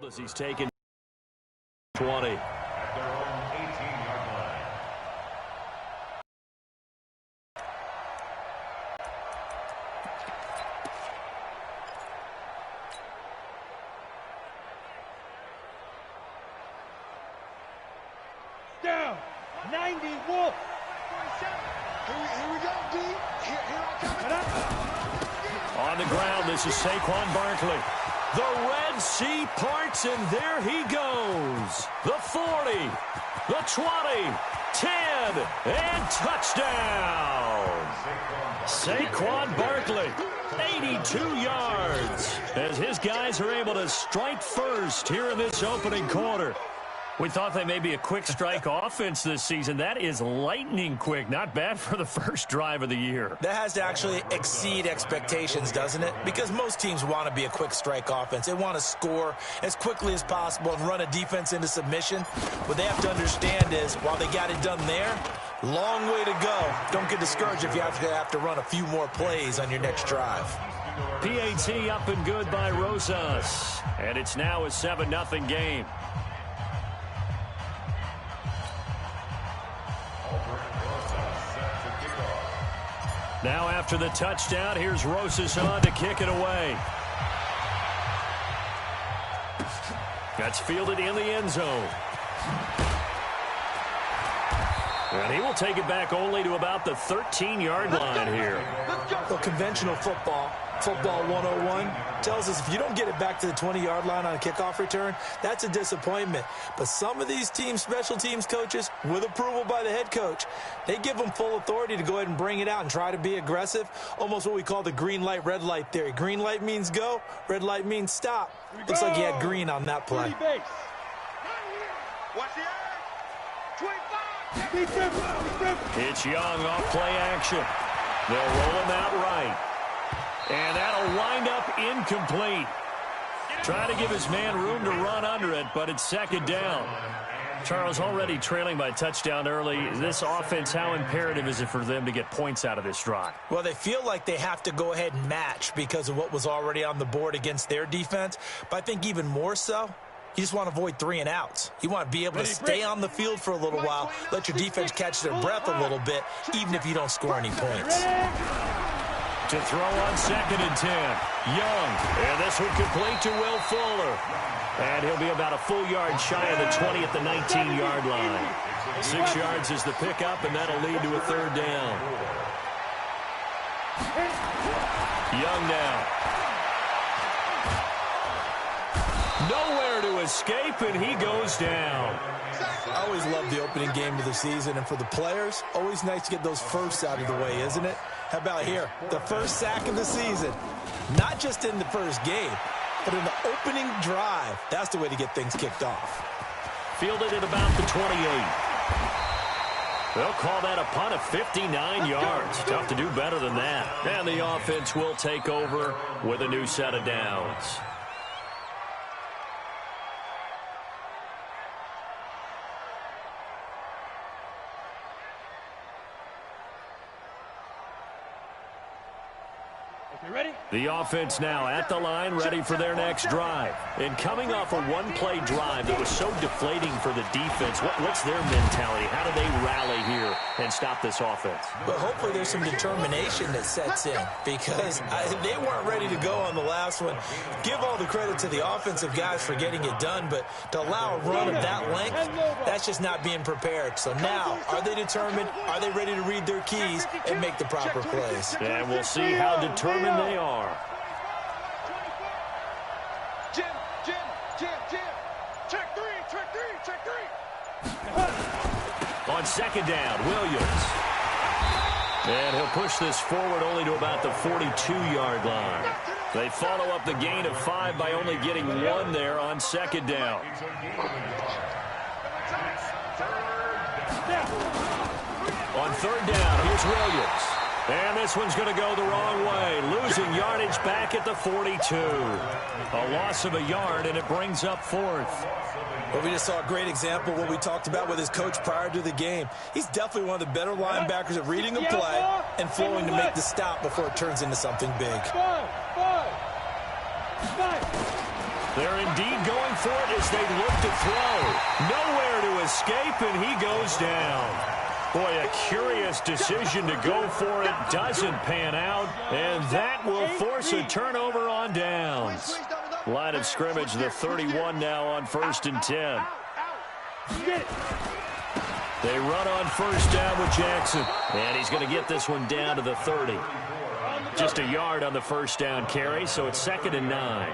As he's taken 20. At their own 18-yard line. Down. 90 Wolf. Here we go, D. Here I come. On the ground, this is Saquon Barkley. The Red Sea parts, and there he goes. The 40, the 20, 10, and touchdown. Saquon Barkley, 82 yards, as his guys are able to strike first here in this opening quarter. We thought they may be a quick strike offense this season. That is lightning quick. Not bad for the first drive of the year. That has to actually exceed expectations, doesn't it? Because most teams want to be a quick strike offense. They want to score as quickly as possible and run a defense into submission. What they have to understand is, while they got it done there, long way to go. Don't get discouraged if you have to run a few more plays on your next drive. PAT up and good by Rosas. And it's now a 7-0 game. Now after the touchdown, here's Rosas on to kick it away. That's fielded in the end zone. And he will take it back only to about the 13-yard line here. Well, conventional football 101, tells us if you don't get it back to the 20-yard line on a kickoff return, that's a disappointment. But some of these teams, special teams coaches, with approval by the head coach, they give them full authority to go ahead and bring it out and try to be aggressive, almost what we call the green light, red light theory. Green light means go, red light means stop. Looks like he had green on that play. Watch the eye. 25. It's Young off play action. They'll roll him out right. And that'll wind up incomplete. Trying to give his man room to run under it, but it's second down. Charles, already trailing by a touchdown early. This offense, how imperative is it for them to get points out of this drive? Well, they feel like they have to go ahead and match because of what was already on the board against their defense. But I think even more so, you just want to avoid 3 and outs. You want to be able to stay on the field for a little while, let your defense catch their breath a little bit, even if you don't score any points. To throw on 2nd and 10. Young. And this one complete to Will Fuller. And he'll be about a full yard shy of the 20 at the 19-yard line. 6 yards is the pickup, and that'll lead to a 3rd down. Young now. Nowhere to escape, and he goes down. I always love the opening game of the season, and for the players, always nice to get those firsts out of the way, isn't it? How about here? The first sack of the season. Not just in the first game, but in the opening drive. That's the way to get things kicked off. Fielded at about the 28. They'll call that a punt of 59 yards. Tough to do better than that. And the offense will take over with a new set of downs. The offense now at the line, ready for their next drive. And coming off a one-play drive that was so deflating for the defense, what's their mentality? How do they rally here and stop this offense? But hopefully there's some determination that sets in because they weren't ready to go on the last one. Give all the credit to the offensive guys for getting it done, but to allow a run of that length, that's just not being prepared. So now, are they determined? Are they ready to read their keys and make the proper plays? And we'll see how determined they are. Jim. Check three. On 2nd down, Williams. And he'll push this forward only to about the 42-yard line. They follow up the gain of 5 by only getting 1 there on 2nd down. On 3rd down, here's Williams. And this one's going to go the wrong way. Losing yardage back at the 42. A loss of a yard, and it brings up 4th. Well, we just saw a great example of what we talked about with his coach prior to the game. He's definitely one of the better linebackers at reading a play and flowing to make the stop before it turns into something big. They're indeed going for it as they look to throw. Nowhere to escape, and he goes down. Boy, a curious decision to go for it. Doesn't pan out, and that will force a turnover on downs. Line of scrimmage, the 31 now on 1st and 10. They run on 1st down with Jackson, and he's going to get this one down to the 30. Just a yard on the 1st down carry, so it's 2nd and 9.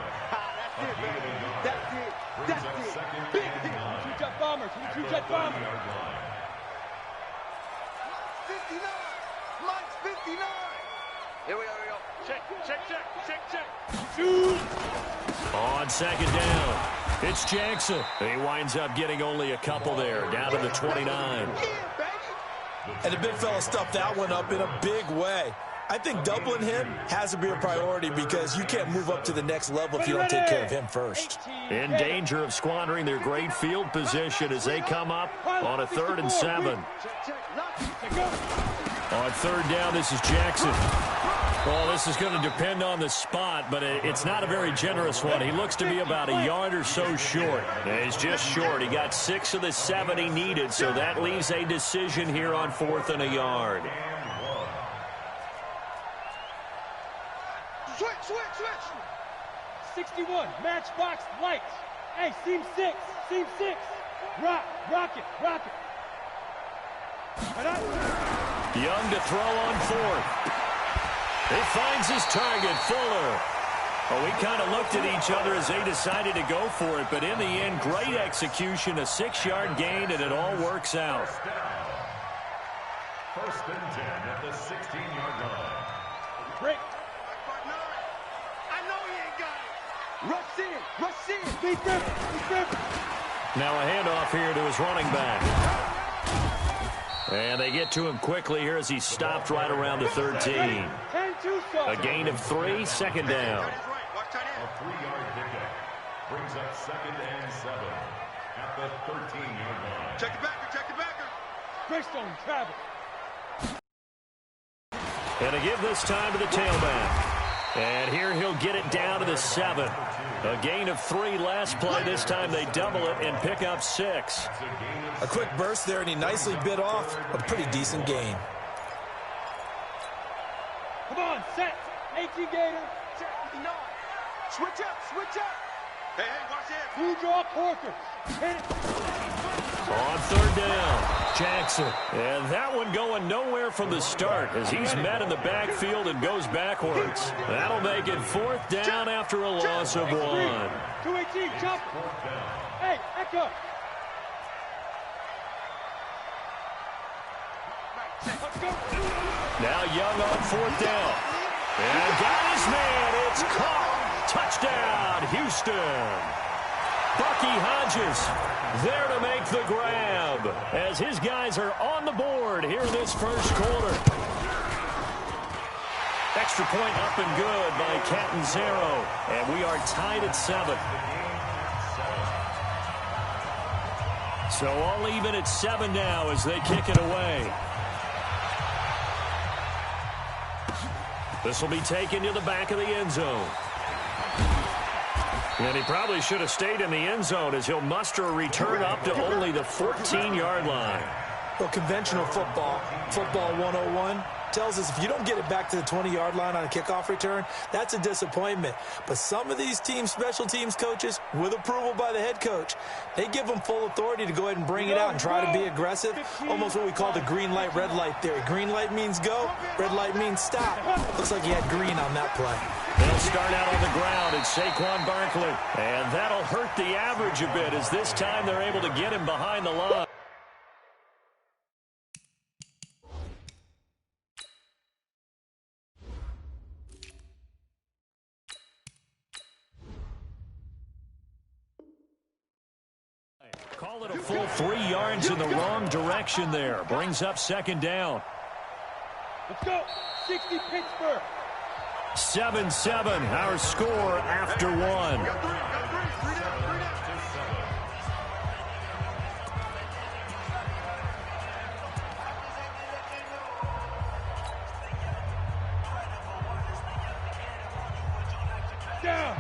That's it. Big hit. Two-jet bomber. Two-jet bomber. 59. Mike's 59. Here we go. Check. Shoot. On 2nd down, it's Jackson. He winds up getting only a couple there, down to the 29. Yeah, baby. And the big fella stuffed that one up in a big way. I think doubling him has to be a priority because you can't move up to the next level if you don't take care of him first. In danger of squandering their great field position as they come up on a 3rd and 7. On 3rd down, this is Jackson. Well, this is going to depend on the spot, but it's not a very generous one. He looks to be about a yard or so short. He's just short. He got 6 of the 7 he needed, so that leaves a decision here on 4th and a yard. Switch. 61. Matchbox lights. Hey, seam 6. Rock it. Young to throw on 4th. He finds his target, Fuller. Well, we kind of looked at each other as they decided to go for it, but in the end, great execution, a 6-yard gain, and it all works out. 1st and 10 at the 16-yard line. Break. I know he ain't got it. Rush in. Speed Griffin. Now a handoff here to his running back. And they get to him quickly here as he stopped right around the 13. A gain of 3, 2nd down. A 3-yard pickup brings up 2nd and 7 at the 13-yard line. Check the backer. Greystone travel. And to give this time to the tailback. And here he'll get it down to the 7. A gain of 3 last play. This time they double it and pick up 6. A quick burst there, and he nicely bit off a pretty decent gain. Come on, set. 18 Gator. Switch up. Hey, watch it. Blue draw Corker. Hit it. On 3rd down, Jackson. And that one going nowhere from the start as he's met in the backfield and goes backwards. That'll make it 4th down after a loss of 1. 218, jump. Hey, Echo. Let's go. Now Young on 4th down. And got his man. It's caught. Touchdown, Houston. Bucky Hodges there to make the grab as his guys are on the board here in this 1st quarter. Extra point up and good by Catanzaro, and we are tied at 7. So all even at 7 now as they kick it away. This will be taken to the back of the end zone. And he probably should have stayed in the end zone as he'll muster a return up to only the 14-yard line. Well, conventional football 101, tells us if you don't get it back to the 20-yard line on a kickoff return, that's a disappointment. But some of these special teams coaches, with approval by the head coach, they give them full authority to go ahead and bring it out and try to be aggressive, almost what we call the green light, red light theory. Green light means go, red light means stop. Looks like he had green on that play. They'll start out on the ground. It's Saquon Barkley. And that'll hurt the average a bit as this time they're able to get him behind the line. Call it a full 3 yards in the wrong direction there. Brings up 2nd down. Let's go. 60 Pittsburgh. 7-7, our score after 1. Down.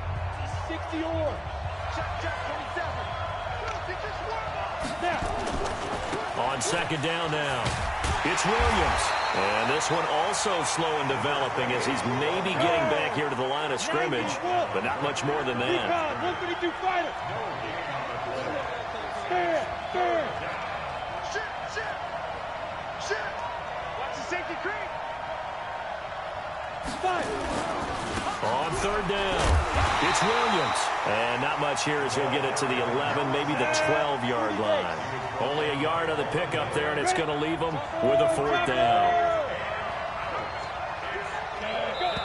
60 orange. On second down now, it's Williams. And this one also slow in developing as he's maybe getting back here to the line of scrimmage, but not much more than that. 152 fighter. Stand. Shit. Watch the safety creep. On third down, it's Williams. And not much here as he'll get it to the 11, maybe the 12-yard line. Only a yard on the pickup there, and it's going to leave him with a fourth down.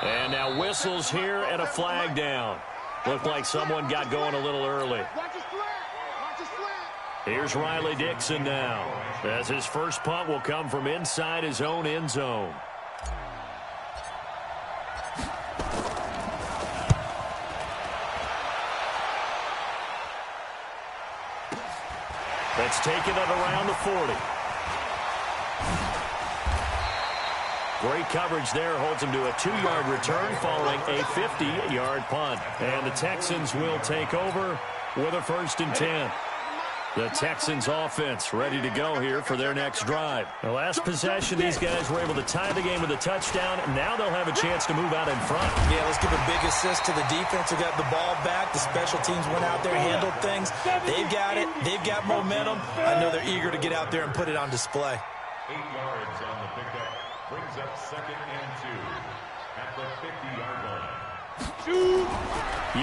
And now whistles here and a flag down. Looked like someone got going a little early. Here's Riley Dixon now, as his first punt will come from inside his own end zone. That's taken it around the 40. Great coverage there, holds him to a 2-yard return following a 50-yard punt. And the Texans will take over with a 1st and 10. The Texans offense ready to go here for their next drive. The last possession, these guys were able to tie the game with a touchdown, and now they'll have a chance to move out in front. Yeah, let's give a big assist to the defense who got the ball back. The special teams went out there, handled things. They've got it. They've got momentum. I know they're eager to get out there and put it on display. 8 yards on the pickup. Brings up 2nd and 2 at the 50-yard line.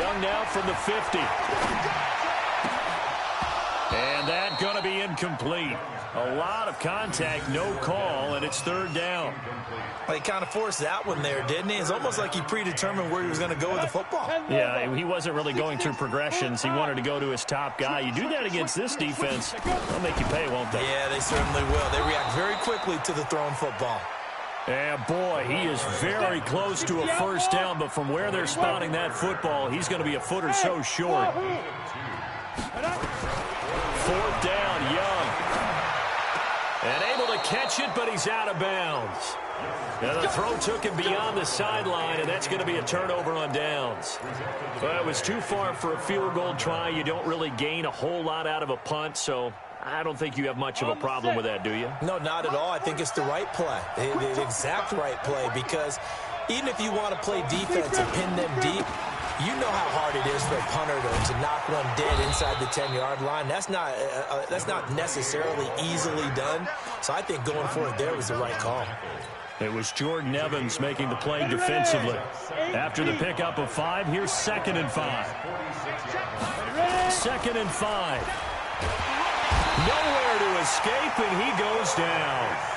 Young now from the 50. And that going to be incomplete. A lot of contact, no call, and it's 3rd down. Well, he kind of forced that one there, didn't he? It's almost like he predetermined where he was going to go with the football. Yeah, he wasn't really going through progressions. He wanted to go to his top guy. You do that against this defense, they'll make you pay, won't they? Yeah, they certainly will. They react very quickly to the thrown football. And boy, he is very close to a 1st down, but from where they're spotting that football, he's going to be a foot or so short. 4th down, Young. And able to catch it, but he's out of bounds. Now the throw took him beyond the sideline, and that's going to be a turnover on downs. Well, it was too far for a field goal try. You don't really gain a whole lot out of a punt, so I don't think you have much of a problem with that, do you? No, not at all. I think it's the right play, the exact right play, because even if you want to play defense and pin them deep, you know how hard it is for a punter to knock one dead inside the 10-yard line. That's not necessarily easily done. So I think going for it there was the right call. It was Jordan Evans making the play defensively. After the pickup of 5, here's 2nd and 5. 2nd and 5. Nowhere to escape, and he goes down.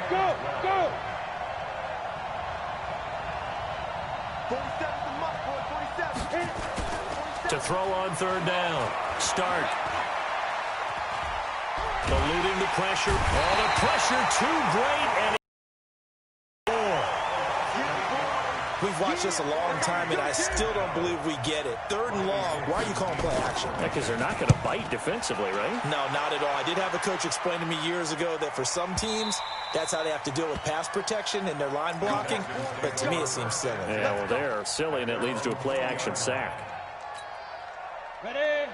Go! To throw on 3rd down. Start. Eluding the pressure. Oh, the pressure too great, and we've watched this a long time, and I still don't believe we get it. 3rd and long. Why are you calling play action? because they're not going to bite defensively, right? No, not at all. I did have a coach explain to me years ago that for some teams, that's how they have to deal with pass protection and their line blocking. But to me, it seems silly. Yeah, well, they're silly, and it leads to a play-action sack.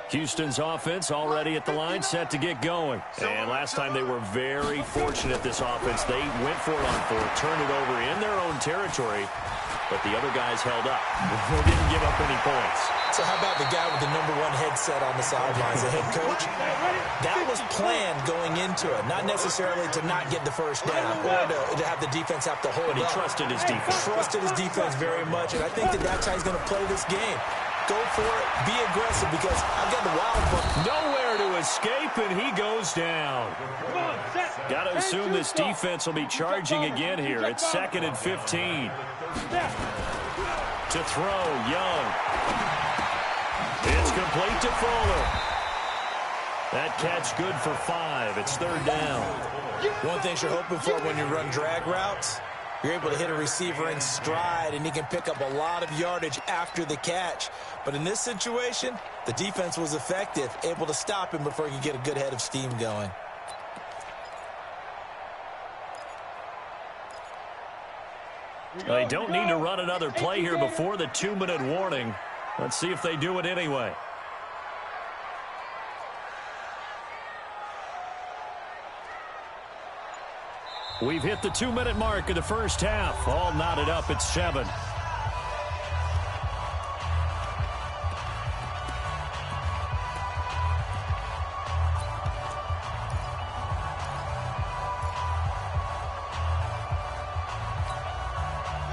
Houston's offense already at the line, set to get going. And last time they were very fortunate, this offense. They went for it on 4th, turned it over in their own territory, but the other guys held up. They didn't give up any points. So how about the guy with the #1 headset on the sidelines, the head coach? That was planned going into it, not necessarily to not get the first down or to have the defense have to hold But he up. trusted his defense. Trusted his defense very much, and I think that's how he's going to play this game. Go for it, be aggressive, because I've got the wild one. Nowhere to escape, and he goes down. Got to assume this defense will be charging again here. It's 2nd and 15. To throw, Young. It's complete to Fuller. That catch good for 5. It's 3rd down. One thing you're hoping for when you run drag routes, you're able to hit a receiver in stride, and he can pick up a lot of yardage after the catch. But in this situation, the defense was effective, able to stop him before he could get a good head of steam going. They don't need to run another play here before the 2-minute warning. Let's see if they do it anyway. We've hit the 2-minute mark of the first half. All knotted up at 7.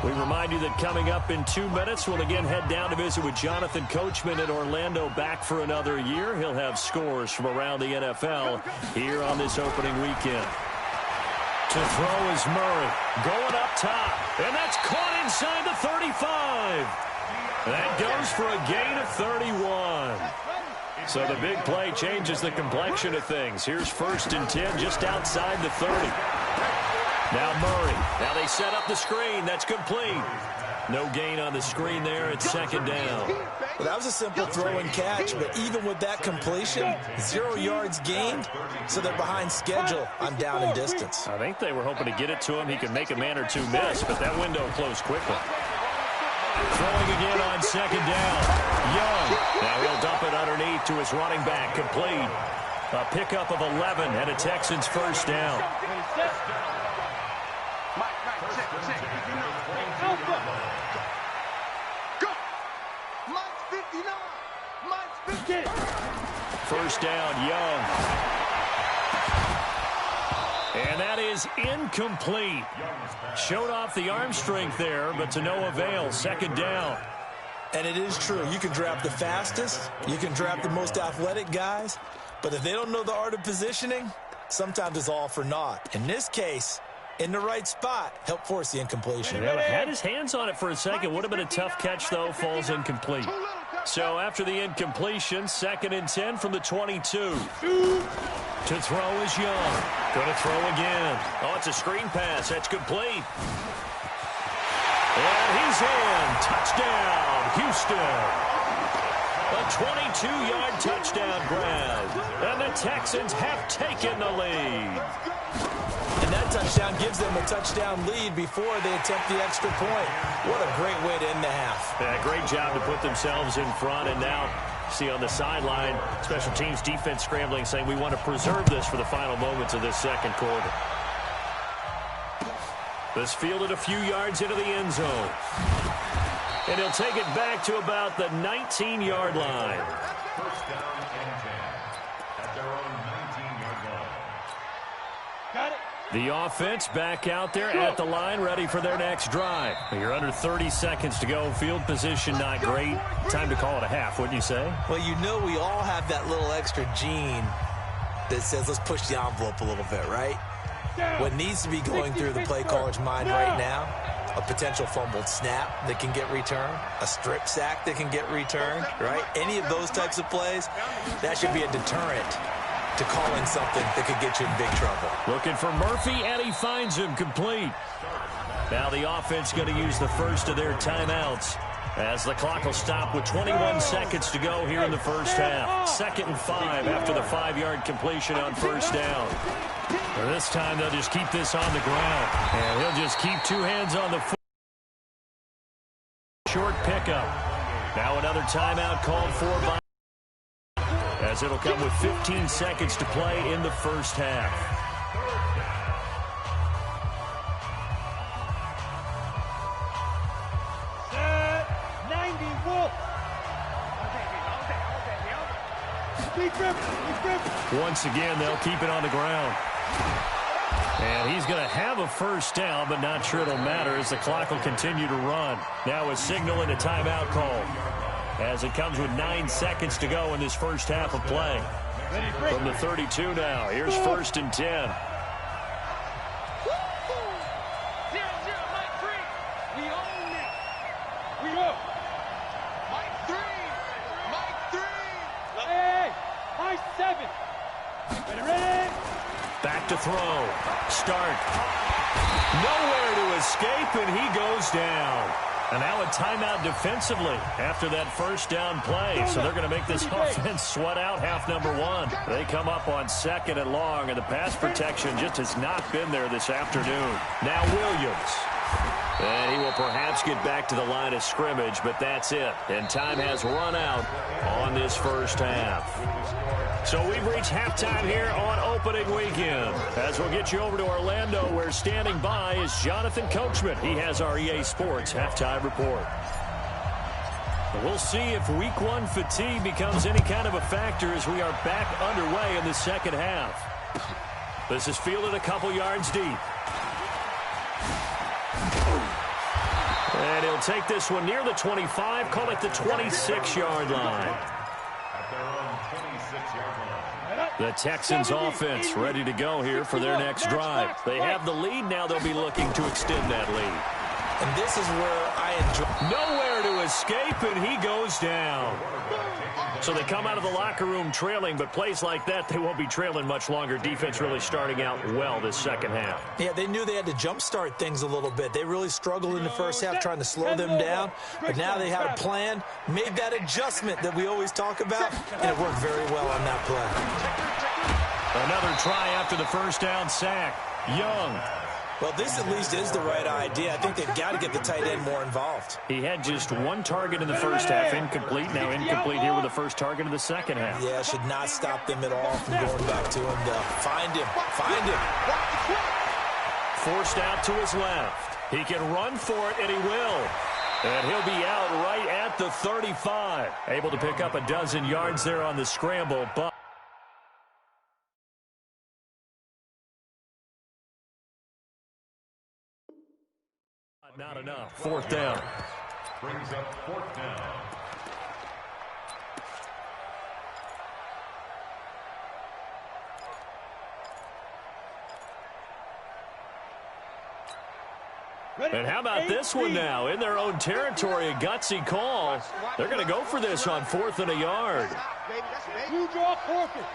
We remind you that coming up in 2 minutes, we'll again head down to visit with Jonathan Coachman at Orlando, back for another year. He'll have scores from around the NFL here on this opening weekend. To throw is Murray, going up top, and that's caught inside the 35. That goes for a gain of 31. So the big play changes the complexion of things. Here's 1st and 10 just outside the 30. Now Murray. Now they set up the screen. That's complete. No gain on the screen there. It's 2nd down. Well, that was a simple throw and catch, but even with that completion, 0 yards gained, so they're behind schedule on down and distance. I think they were hoping to get it to him. He could make a man or two miss, but that window closed quickly. Throwing again on 2nd down. Young. Now he'll dump it underneath to his running back. Complete. A pickup of 11 and a Texans 1st down. First down, Young. And that is incomplete. Showed off the arm strength there, but to no avail. 2nd down. And it is true. You can draft the fastest. You can draft the most athletic guys. But if they don't know the art of positioning, sometimes it's all for naught. In this case, in the right spot, help force the incompletion. Yeah, had his hands on it for a second. Would have been a tough catch, though. Falls incomplete. So after the incompletion, 2nd and 10 from the 22. To throw is Young. Going to throw again. Oh, it's a screen pass. That's complete. And he's in. Touchdown, Houston. A 22-yard touchdown grab. And the Texans have taken the lead. And that touchdown gives them a touchdown lead before they attempt the extra point. What a great way to end the half. Yeah, great job to put themselves in front. And now, see on the sideline, special teams defense scrambling, saying we want to preserve this for the final moments of this 2nd quarter. This fielded a few yards into the end zone. And he'll take it back to about the 19-yard line. 1st down and 10 at their own 19-yard line. Got it. The offense back out there at the line, ready for their next drive. You're under 30 seconds to go. Field position not great. Time to call it a half, wouldn't you say? Well, you know we all have that little extra gene that says let's push the envelope a little bit, right? What needs to be going through the play caller's mind right now, a potential fumbled snap that can get returned, a strip sack that can get returned, right? Any of those types of plays, that should be a deterrent to calling something that could get you in big trouble. Looking for Murphy, and he finds him complete. Now the offense going to use the first of their timeouts as the clock will stop with 21 seconds to go here in the first half. 2nd and 5 after the 5-yard completion on 1st down. This time they'll just keep this on the ground. And he'll just keep 2 hands on the foot. Short pickup. Now another timeout called for by, as it'll come with 15 seconds to play in the first half. Set. 90, Wolf. Once again, they'll keep it on the ground. And he's going to have a 1st down, but not sure it'll matter as the clock will continue to run. Now a signal and a timeout call, as it comes with 9 seconds to go in this first half of play. From the 32 now, here's 1st and 10. Back to throw. Start. Nowhere to escape, and he goes down. And now a timeout defensively after that 1st down play. So they're going to make this offense sweat out half number 1. They come up on 2nd and long, and the pass protection just has not been there this afternoon. Now Williams. And he will perhaps get back to the line of scrimmage, but that's it. And time has run out on this first half. So we've reached halftime here on opening weekend. As we'll get you over to Orlando, where standing by is Jonathan Coachman. He has our EA Sports halftime report. We'll see if week one fatigue becomes any kind of a factor as we are back underway in the second half. This is fielded a couple yards deep. And he'll take this one near the 25, call it the 26-yard line. At their own 26-yard line. The Texans offense ready to go here for their next drive. They have the lead. Now they'll be looking to extend that lead. And this is where I enjoy. Nowhere to escape, and he goes down. So they come out of the locker room trailing, but plays like that, they won't be trailing much longer. Defense really starting out well this second half. Yeah, they knew they had to jumpstart things a little bit. They really struggled in the first half trying to slow them down, but now they had a plan, made that adjustment that we always talk about, and it worked very well on that play. Another try after the first down sack. Young. Well, this at least is the right idea. I think they've got to get the tight end more involved. He had just one target in the first half, incomplete. Now incomplete here with the first target of the second half. Yeah, should not stop them at all from going back to him, though. Find him. Find him. Forced out to his left. He can run for it, and he will. And he'll be out right at the 35. Able to pick up a dozen yards there on the scramble, but not enough. Fourth down. Brings up fourth down. And how about this one now? In their own territory, a gutsy call. They're going to go for this on 4th and a yard. You draw forfeit.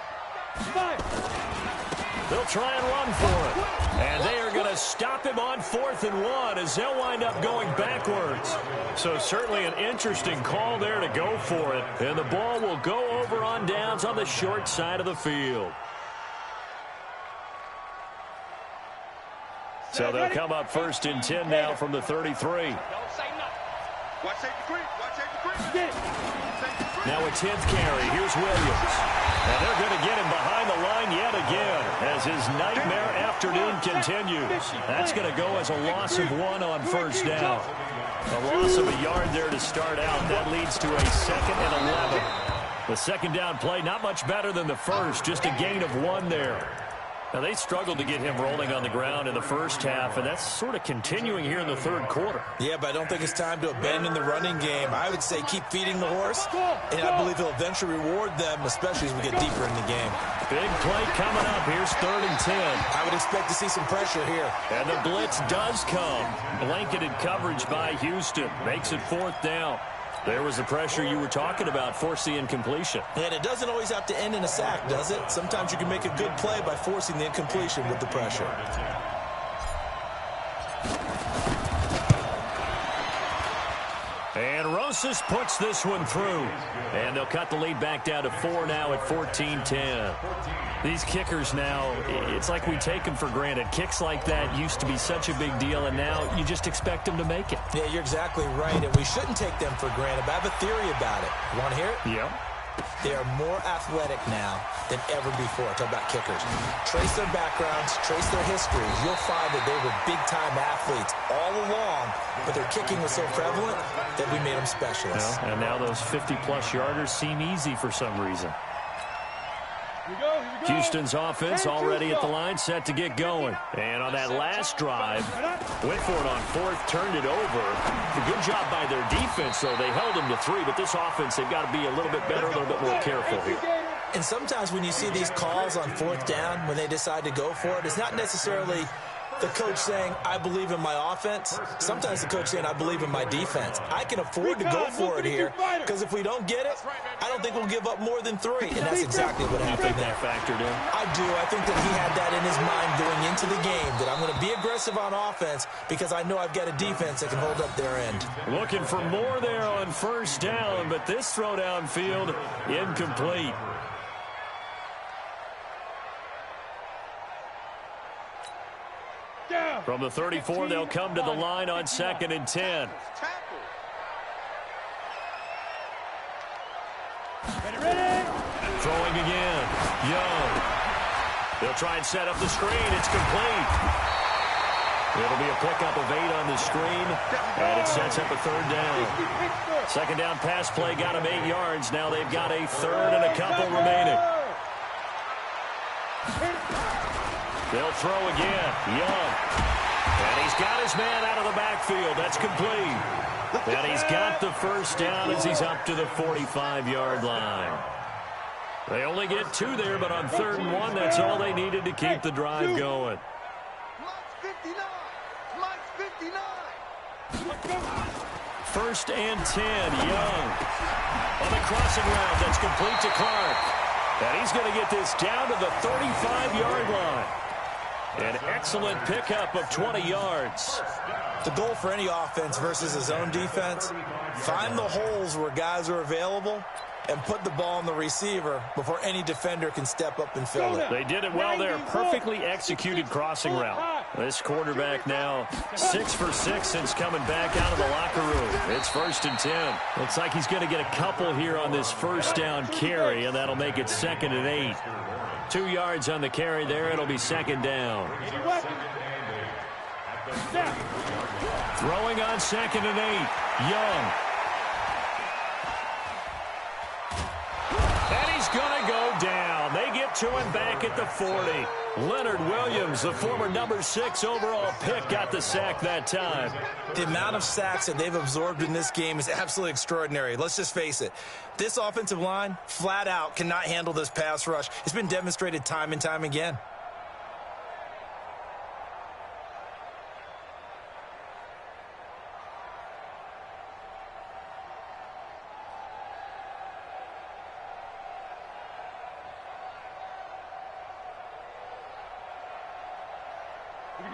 They'll try and run for it. And they are going to stop him on 4th and 1 as they'll wind up going backwards. So certainly an interesting call there to go for it. And the ball will go over on downs on the short side of the field. So they'll come up 1st and 10 now from the 33. Now a 10th carry. Here's Williams. And they're going to get him behind the line yet again as his nightmare afternoon continues. That's going to go as a loss of 1 on first down. A loss of a yard there to start out. That leads to a 2nd and 11. The second down play, not much better than the first, just a gain of 1 there. Now, they struggled to get him rolling on the ground in the first half, and that's sort of continuing here in the third quarter. Yeah, but I don't think it's time to abandon the running game. I would say keep feeding the horse, and I believe he'll eventually reward them, especially as we get deeper in the game. Big play coming up. Here's 3rd and 10. I would expect to see some pressure here. And the blitz does come. Blanketed coverage by Houston. Makes it 4th down. There was the pressure you were talking about, force the incompletion. And it doesn't always have to end in a sack, does it? Sometimes you can make a good play by forcing the incompletion with the pressure. And Rosas puts this one through. And they'll cut the lead back down to 4 now at 14-10. These kickers now, it's like we take them for granted. Kicks like that used to be such a big deal, and now you just expect them to make it. Yeah, you're exactly right, and we shouldn't take them for granted, but I have a theory about it. You want to hear it? Yeah. They are more athletic now than ever before. Talk about kickers. Trace their backgrounds, trace their histories. You'll find that they were big-time athletes all along, but their kicking was so prevalent that we made them specialists. Yeah, and now those 50-plus yarders seem easy for some reason. Here we go. Houston's offense already at the line, set to get going. And on that last drive, went for it on 4th, turned it over. A good job by their defense, though. They held them to 3, but this offense, they've got to be a little bit better, a little bit more careful here. And sometimes when you see these calls on 4th down, when they decide to go for it, it's not necessarily the coach saying, I believe in my offense. Sometimes the coach saying, I believe in my defense. I can afford to go for it here because if we don't get it, I don't think we'll give up more than 3. And that's exactly what happened there. Factored in. I do. I think that he had that in his mind going into the game, that I'm going to be aggressive on offense because I know I've got a defense that can hold up their end. Looking for more there on first down, but this throw downfield incomplete. From the 34, they'll come to the line on 2nd and 10. Throwing again. Young. They'll try and set up the screen. It's complete. It'll be a pickup of 8 on the screen, and it sets up a 3rd down. 2nd down pass play got them 8 yards. Now they've got a 3rd and a couple remaining. They'll throw again. Young. And he's got his man out of the backfield. That's complete. And he's got the 1st down as he's up to the 45-yard line. They only get 2 there, but on 3rd and 1, that's all they needed to keep the drive going. First and 10, Young. On the crossing route, that's complete to Clark. And he's going to get this down to the 35-yard line. An excellent pickup of 20 yards. The goal for any offense versus his own defense, find the holes where guys are available and put the ball on the receiver before any defender can step up and fill it. They did it well there. Perfectly executed crossing route. This quarterback now 6 for 6 since coming back out of the locker room. It's 1st and 10. Looks like he's going to get a couple here on this 1st down carry, and that'll make it 2nd and 8. 2 yards on the carry there. It'll be 2nd down. Throwing on 2nd and 8. Young. And he's going to go down. They get to him back at the 40. Leonard Williams, the former number 6 overall pick, got the sack that time. The amount of sacks that they've absorbed in this game is absolutely extraordinary. Let's just face it. This offensive line, flat out, cannot handle this pass rush. It's been demonstrated time and time again.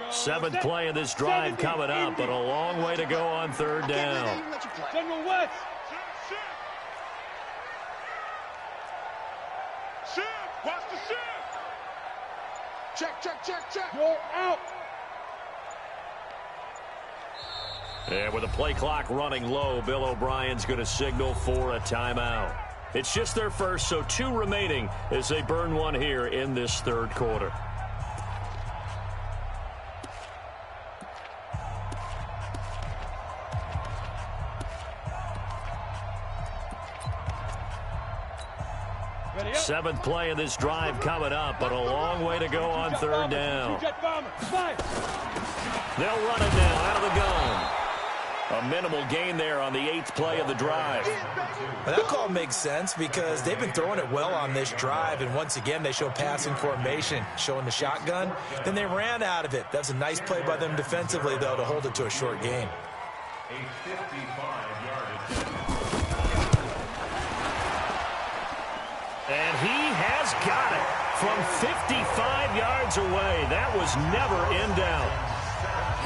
Seventh play of this drive coming up, but a long way to go on 3rd down. General West. Shift. Watch the shift. Check. You're out. And with the play clock running low, Bill O'Brien's going to signal for a timeout. It's just their first, so 2 remaining as they burn one here in this 3rd quarter. Seventh play of this drive coming up, but a long way to go on 3rd down. They'll run it now out of the gun. A minimal gain there on the 8th play of the drive. Well, that call makes sense because they've been throwing it well on this drive, and once again they show passing formation, showing the shotgun. Then they ran out of it. That's a nice play by them defensively, though, to hold it to a short gain. A 55-yard attempt. And he has got it from 55 yards away. That was never in doubt.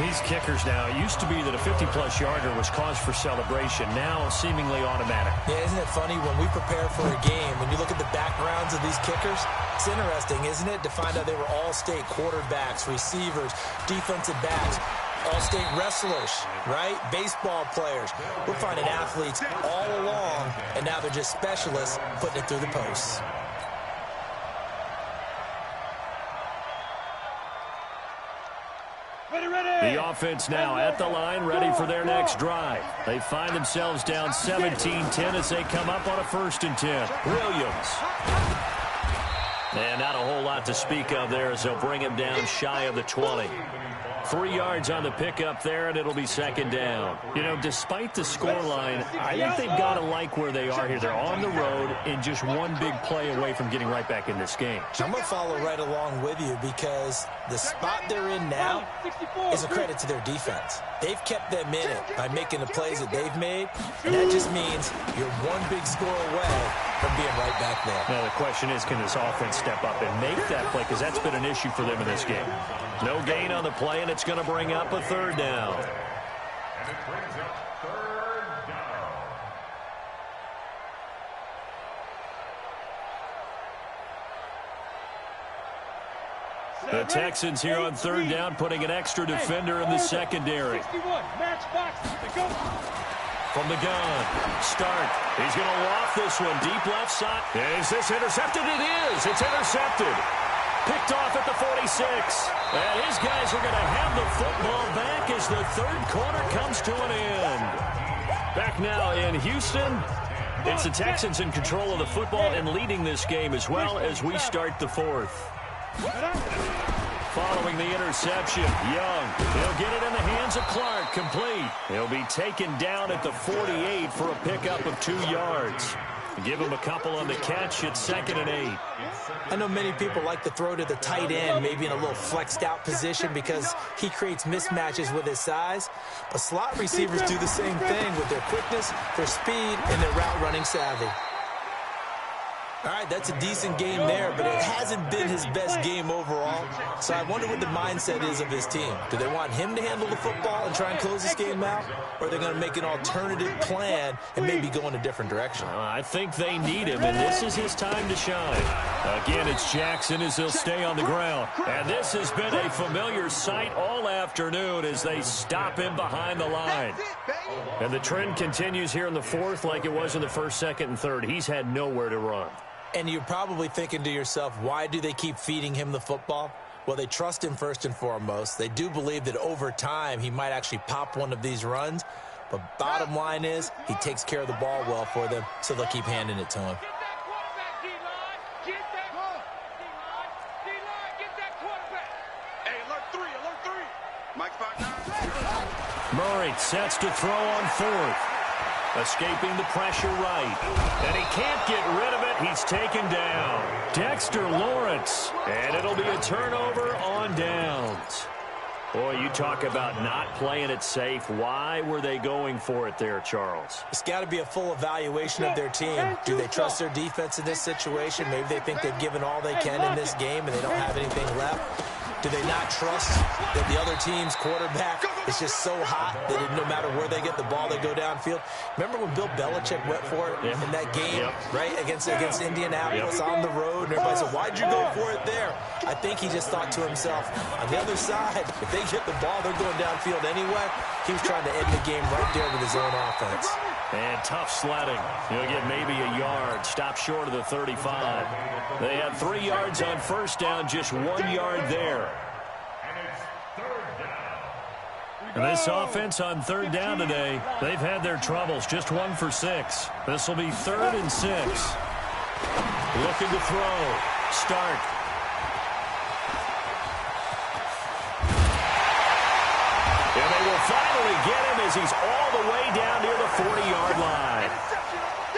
These kickers now, it used to be that a 50-plus yarder was cause for celebration. Now seemingly automatic. Yeah, isn't it funny when we prepare for a game, when you look at the backgrounds of these kickers, it's interesting, isn't it, to find out they were all-state quarterbacks, receivers, defensive backs, all-state wrestlers, right? Baseball players. We're finding athletes all along, and now they're just specialists putting it through the posts. The offense now at the line, ready for their next drive. They find themselves down 17-10 as they come up on a 1st and 10. Williams. And not a whole lot to speak of there as they'll bring him down shy of the 20. 3 yards on the pickup there, and it'll be 2nd down. You know, despite the scoreline, I think they've got to like where they are here. They're on the road and just one big play away from getting right back in this game. I'm going to follow right along with you because the spot they're in now is a credit to their defense. They've kept them in it by making the plays that they've made, and that just means you're one big score away from being right back there. Now, the question is, can this offense step up and make that play? Because that's been an issue for them in this game. No gain on the play, and it's going to bring up a 3rd down. And it brings up 3rd down. The Texans here on third down, putting an extra defender in the secondary. 61, match box. Go. From the gun, start. He's going to loft this one deep left side. Is this intercepted? It is. It's intercepted. Picked off at the 46. And his guys are going to have the football back as the third quarter comes to an end. Back now in Houston. It's the Texans in control of the football and leading this game as well as we start the fourth. Following the interception, Young, he'll get it in the hands of Clark, complete. He'll be taken down at the 48 for a pickup of 2 yards. Give him a couple on the catch. It's 2nd and 8. I know many people like to throw to the tight end, maybe in a little flexed out position because he creates mismatches with his size. But slot receivers do the same thing with their quickness, their speed, and their route running savvy. All right, that's a decent game there, but it hasn't been his best game overall. So I wonder what the mindset is of his team. Do they want him to handle the football and try and close this game out? Or are they going to make an alternative plan and maybe go in a different direction? I think they need him, and this is his time to shine. Again, it's Jackson as he'll stay on the ground. And this has been a familiar sight all afternoon as they stop him behind the line. And the trend continues here in the fourth like it was in the first, second, and third. He's had nowhere to run. And you're probably thinking to yourself, why do they keep feeding him the football? Well, they trust him first and foremost. They do believe that over time he might actually pop one of these runs. But bottom line is he takes care of the ball well for them, so they'll keep handing it to him. Murray sets to throw on fourth. Escaping the pressure right. And he can't get rid of it. He's taken down. Dexter Lawrence. And it'll be a turnover on downs. Boy, you talk about not playing it safe. Why were they going for it there, Charles? It's got to be a full evaluation of their team. Do they trust their defense in this situation? Maybe they think they've given all they can in this game and they don't have anything left. Do they not trust that the other team's quarterback is just so hot that no matter where they get the ball, they go downfield? Remember when Bill Belichick went for it in that game, right, against Indianapolis on the road? And everybody said, why'd you go for it there? I think he just thought to himself, on the other side, if they get the ball, they're going downfield anyway. He was trying to end the game right there with his own offense. And tough sledding. He'll get maybe a yard. Stop short of the 35. They had 3 yards on first down, just 1 yard there. And this offense on third down today, they've had their troubles. Just 1 for 6. This will be 3rd and 6. Looking to throw. Start. And they will finally get him as he's all the way down near the 40-yard line.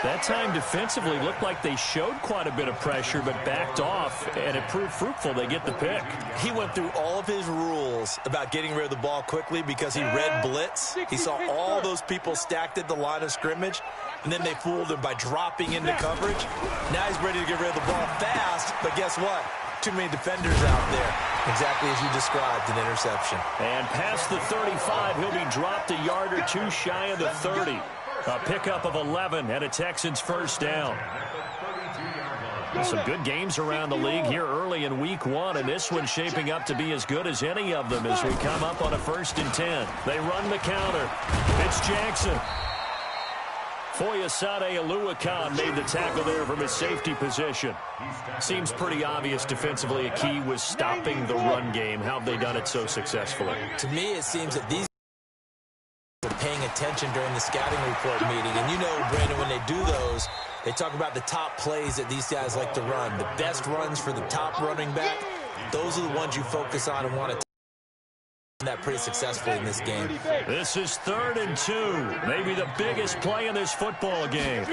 That time defensively looked like they showed quite a bit of pressure but backed off, and it proved fruitful. They get the pick. He went through all of his rules about getting rid of the ball quickly because he read blitz. He saw all those people stacked at the line of scrimmage, and then they fooled him by dropping into coverage. Now he's ready to get rid of the ball fast, but guess what? Too many defenders out there. Exactly as you described, an interception. And past the 35, he'll be dropped a yard or 2 shy of the 30. A pickup of 11 and a Texans first down. Some good games around the league here early in week 1, and this one's shaping up to be as good as any of them as we come up on a 1st and 10. They run the counter. It's Jackson. Foyesade Oluwakan made the tackle there from his safety position. Seems pretty obvious defensively a key was stopping the run game. How have they done it so successfully? To me, it seems that these are paying attention during the scouting report meeting. And you know, Brandon, when they do those, they talk about the top plays that these guys like to run. The best runs for the top running back, those are the ones you focus on and want to that pretty successfully in this game. This is 3rd and 2. Maybe the biggest play in this football game.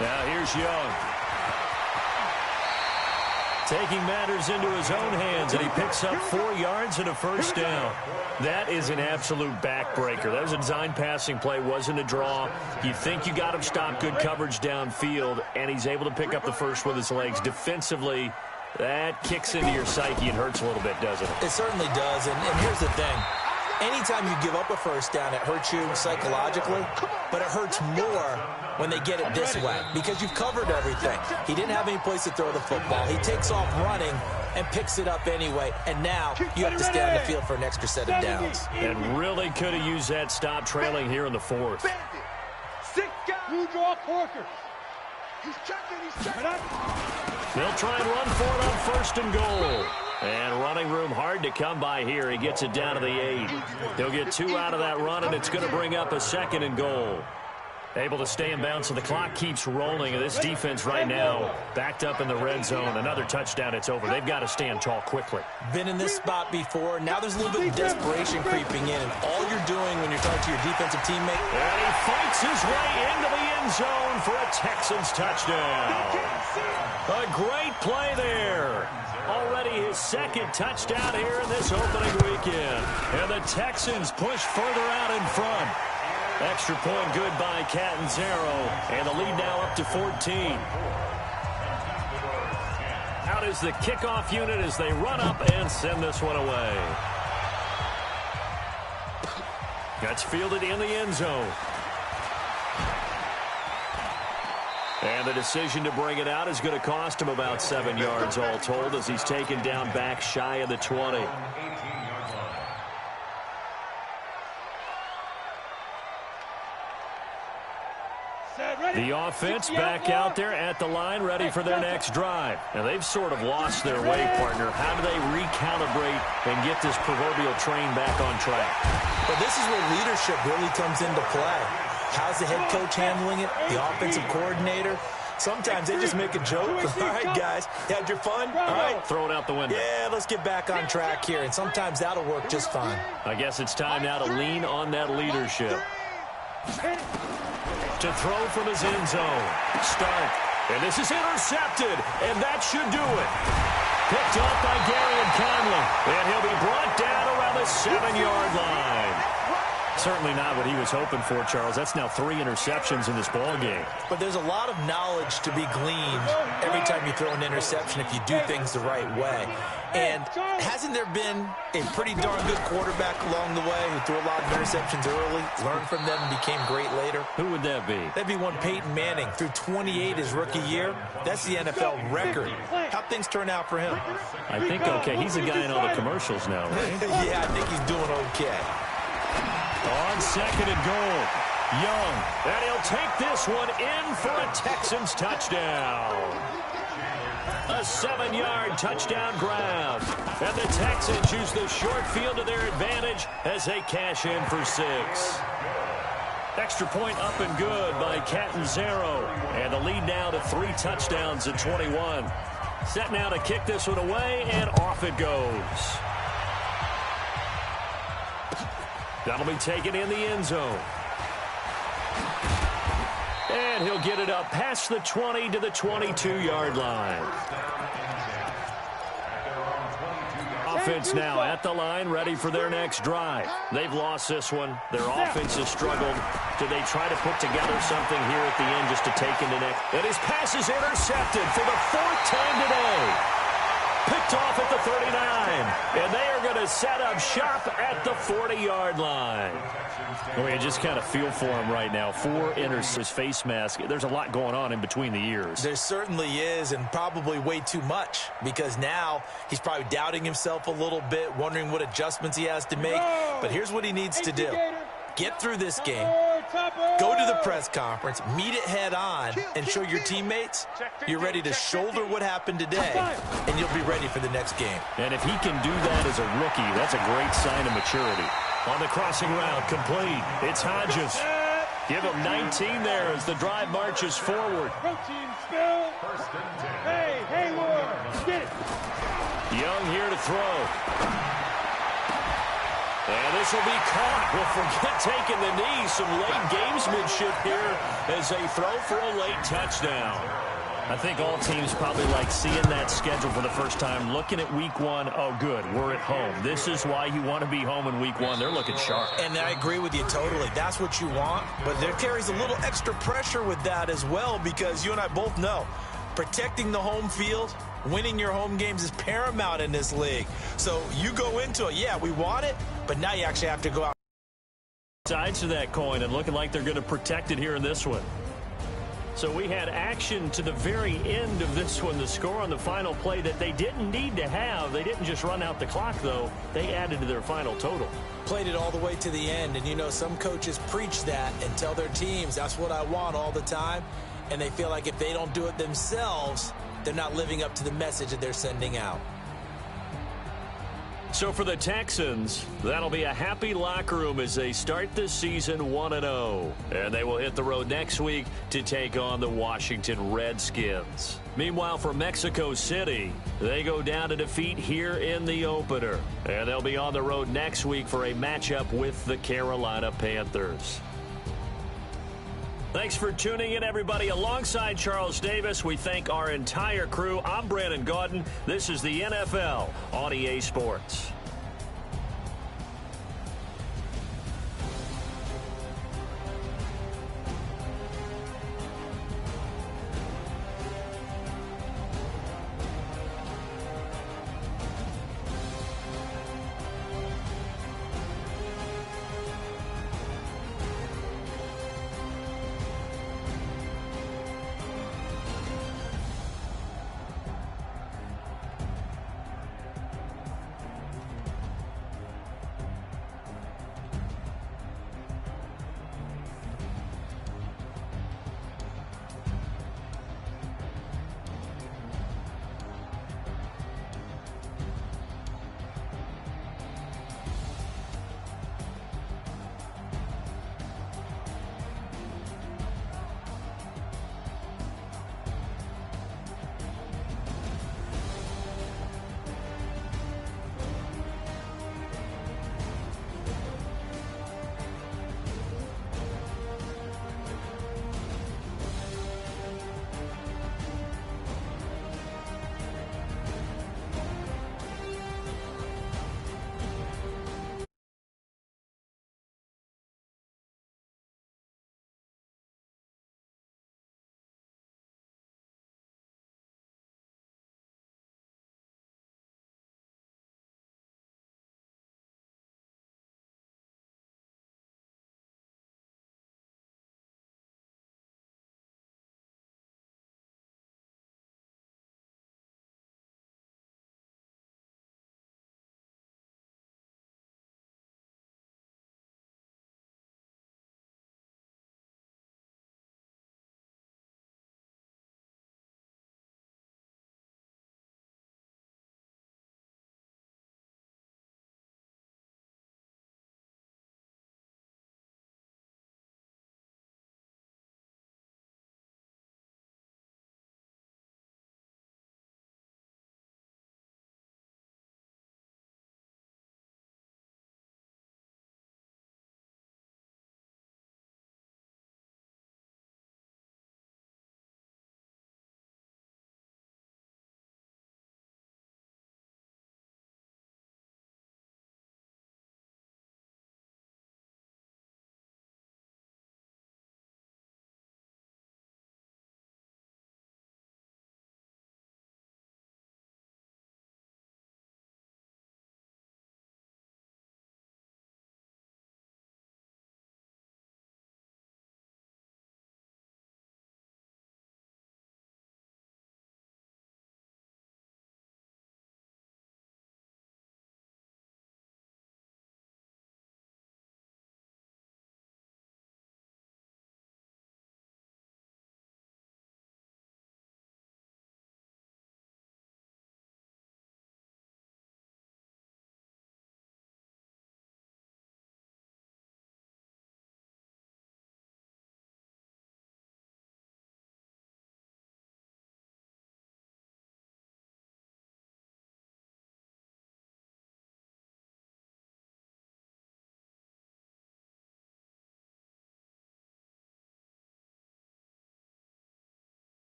Now here's Young. Taking matters into his own hands, and he picks up 4 yards and a first down. That is an absolute backbreaker. That was a design passing play, wasn't a draw. You think you got him stopped, good coverage downfield, and he's able to pick up the first with his legs. Defensively, that kicks into your psyche and hurts a little bit, doesn't it? It certainly does, and here's the thing. Anytime you give up a first down, it hurts you psychologically, but it hurts more when they get it this way because you've covered everything. He didn't have any place to throw the football. He takes off running and picks it up anyway, and now you have to stay on the field for an extra set of downs. And really could have used that stop trailing here in the fourth. You draw Corker. He's checking. They'll try and run for it on first and goal. And running room hard to come by here. He gets it down to the 8. He'll get 2 out of that run, and it's going to bring up a second and goal. Able to stay in bounds, so the clock keeps rolling. And this defense right now backed up in the red zone. Another touchdown, it's over. They've got to stand tall quickly. Been in this spot before. Now there's a little bit of desperation creeping in. And all you're doing when you're talking to your defensive teammate. And he fights his way into the end zone for a Texans touchdown. A great play there. Already his second touchdown here in this opening weekend. And the Texans push further out in front. Extra point good by Catanzaro, and the lead now up to 14. Out is the kickoff unit as they run up and send this one away. That's fielded in the end zone. And the decision to bring it out is going to cost him about 7 yards all told as he's taken down back shy of the 20. The offense back out there at the line, ready for their next drive. Now, they've sort of lost their way, partner. How do they recalibrate and get this proverbial train back on track? But this is where leadership really comes into play. How's the head coach handling it? The offensive coordinator? Sometimes they just make a joke. All right, guys, you had your fun? All right. Throw it out the window. Yeah, let's get back on track here. And sometimes that'll work just fine. I guess it's time now to lean on that leadership. To throw from his end zone. Start. And this is intercepted. And that should do it. Picked off by Gary Conley. And he'll be brought down around the 7-yard line. Certainly not what he was hoping for, Charles. That's now 3 interceptions in this ball game. But there's a lot of knowledge to be gleaned every time you throw an interception if you do things the right way. And hasn't there been a pretty darn good quarterback along the way who threw a lot of interceptions early, learned from them, and became great later? Who would that be? That'd be one Peyton Manning. Threw 28 his rookie year. That's the NFL record. How'd things turn out for him? I think okay. He's a guy in all the commercials now, right? Yeah, I think he's doing okay. On second and goal, Young. And he'll take this one in for a Texans touchdown. A 7-yard touchdown grab. And the Texans use the short field to their advantage as they cash in for 6. Extra point up and good by Catanzaro. And the lead now to 3 touchdowns at 21. Set now to kick this one away, and off it goes. That'll be taken in the end zone. And he'll get it up past the 20 to the 22-yard line. Offense now at the line, ready for their next drive. They've lost this one. Their offense has struggled. Do they try to put together something here at the end just to take into next? And his pass is intercepted for the 4th time today. Picked off at the 39, and they are going to set up shop at the 40-yard line. Well, you just kind of feel for him right now. 4 enters his face mask. There's a lot going on in between the ears. There certainly is, and probably way too much, because now he's probably doubting himself a little bit, wondering what adjustments he has to make. But here's what he needs to do. Get through this game, go to the press conference, meet it head on, and show your teammates you're ready to shoulder what happened today, and you'll be ready for the next game. And if he can do that as a rookie, that's a great sign of maturity. On the crossing route, complete. It's Hodges. Give him 19 there as the drive marches forward. Hey, Hayward, get it. Young here to throw. And this will be caught. Well, forget taking the knee. Some late gamesmanship here as they throw for a late touchdown. I think all teams probably like seeing that schedule for the first time, looking at week 1. Oh, good, we're at home. This is why you want to be home in week 1. They're looking sharp. And I agree with you totally. That's what you want. But there carries a little extra pressure with that as well, because you and I both know protecting the home field Winning your home games is paramount in this league. So you go into it, yeah, we want it, but now you actually have to go out. Sides to that coin and looking like they're going to protect it here in this one. So we had action to the very end of this one. The score on the final play that they didn't need to have. They didn't just run out the clock, though. They added to their final total. Played it all the way to the end. And, you know, some coaches preach that and tell their teams, that's what I want all the time. And they feel like if they don't do it themselves, they're not living up to the message that they're sending out. So for the Texans, that'll be a happy locker room as they start this season 1-0. And they will hit the road next week to take on the Washington Redskins. Meanwhile, for Mexico City, they go down to defeat here in the opener. And they'll be on the road next week for a matchup with the Carolina Panthers. Thanks for tuning in, everybody. Alongside Charles Davis, we thank our entire crew. I'm Brandon Gaudin. This is the NFL on EA Sports.